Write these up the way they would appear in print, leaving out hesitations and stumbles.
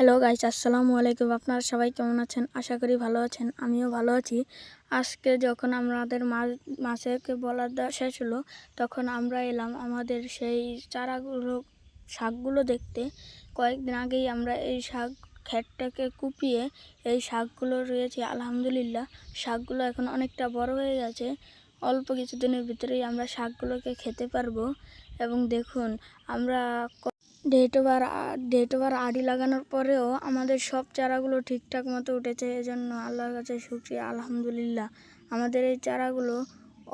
Hello guys, আসসালামু আলাইকুম। আপনারা সবাই কেমন আছেন? আশা করি ভালো আছেন। আমিও ভালো আছি। আজকে যখন আমাদের মাছেকে বলার দেওয়া শেষ হলো, তখন আমরা এলাম আমাদের সেই শাকগুলো দেখতে। কয়েকদিন আগেই আমরা এই শাক ক্ষেতটাকে কুপিয়ে এই শাকগুলো রয়েছে। আলহামদুলিল্লাহ, শাকগুলো এখন অনেকটা বড় হয়ে গেছে। অল্প কিছুদিনের ভিতরেই আমরা শাকগুলোকে খেতে পারবো। এবং দেখুন, আমরা ডেট ওভার আড়ি লাগানোর পরেও আমাদের সব চারাগুলো ঠিকঠাক মতো উঠেছে। এজন্য আল্লাহর কাছে শুকরিয়া, আলহামদুলিল্লাহ। আমাদের এই চারাগুলো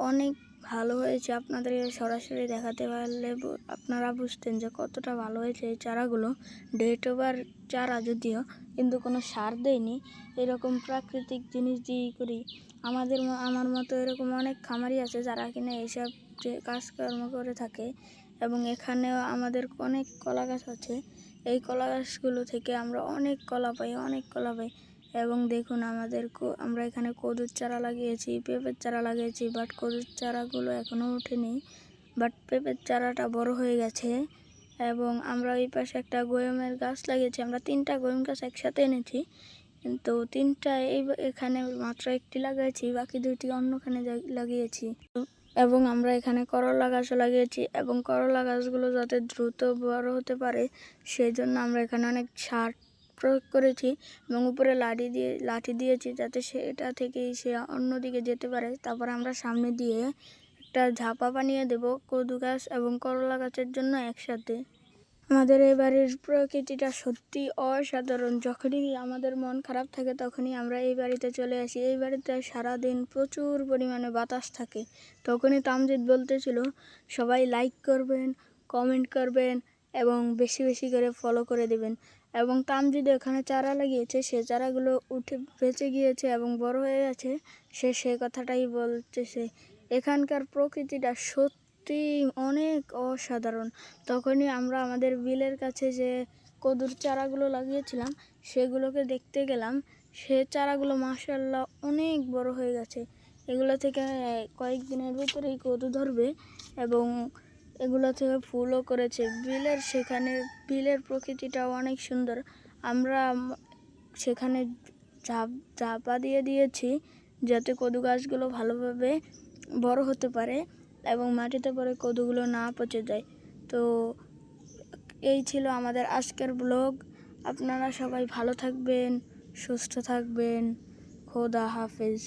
অনেক ভালো হয়েছে। আপনাদের সরাসরি দেখাতে পারলে আপনারা বুঝতেন যে কতটা ভালো হয়েছে এই চারাগুলো। ডেট ওভার চারা যদিও, কিন্তু কোনো সার দেয়নি। এরকম প্রাকৃতিক জিনিস দিয়েই করি। আমার মতো এরকম অনেক খামারি আছে যারা কিনা এইসব কাজকর্ম করে থাকে। এবং এখানেও আমাদের অনেক কলা গাছ আছে। এই কলা গাছগুলো থেকে আমরা অনেক কলা পাই। এবং দেখুন, আমরা এখানে কদুর চারা লাগিয়েছি, পেঁপের চারা লাগিয়েছি। বাট কদুর চারাগুলো এখনও ওঠেনি, বাট পেঁপের চারাটা বড় হয়ে গেছে। এবং আমরা ওই পাশে একটা গয়মের গাছ লাগিয়েছি। আমরা 3টা গয়ম গাছ একসাথে এনেছি, কিন্তু 3টা এখানে মাত্র একটি লাগিয়েছি, বাকি 2টি অন্যখানে লাগিয়েছি। এবং আমরা এখানে করলা গাছও লাগিয়েছি। এবং করলা গাছগুলো যাতে দ্রুত বড় হতে পারে, সেই জন্য আমরা এখানে অনেক সার প্রয়োগ করেছি এবং উপরে লাঠি দিয়েছি, যাতে সেটা থেকেই সে অন্যদিকে যেতে পারে। তারপর আমরা সামনে দিয়ে একটা ঝাপা বানিয়ে দেব কদু গাছ এবং করলা গাছের জন্য একসাথে। আমাদের এই বাড়ির প্রকৃতিটা সত্যি অসাধারণ। যখনই আমাদের মন খারাপ থাকে তখনই আমরা এই বাড়িতে চলে আসি। এই বাড়িতে সারাদিন প্রচুর পরিমাণে বাতাস থাকে। তখনই তামজিৎ বলতেছিল, সবাই লাইক করবেন, কমেন্ট করবেন এবং বেশি বেশি করে ফলো করে দেবেন। এবং তামজিৎ এখানে চারা লাগিয়েছে, সে চারাগুলো উঠে বেঁচে গিয়েছে এবং বড় হয়ে গেছে। সে কথাটাই বলতেছে। এখানকার প্রকৃতিটা সত্যি অনেক অসাধারণ। তখনই আমরা আমাদের বিলের কাছে যে কদুর চারাগুলো লাগিয়েছিলাম সেগুলোকে দেখতে গেলাম। সে চারাগুলো মাশাআল্লাহ অনেক বড় হয়ে গেছে। এগুলো থেকে কয়েকদিনের ভিতরেই কদু ধরবে এবং এগুলো থেকে ফুলও করেছে। বিলের প্রকৃতিটাও অনেক সুন্দর। আমরা সেখানে ঝাপা দিয়েছি, যাতে কদু গাছগুলো ভালোভাবে বড় হতে পারে এবং মাটিতে পড়ে কদুগুলো না পচে যায়। তো এই ছিল আমাদের আজকের ব্লগ। আপনারা সবাই ভালো থাকবেন, সুস্থ থাকবেন। খোদা হাফেজ।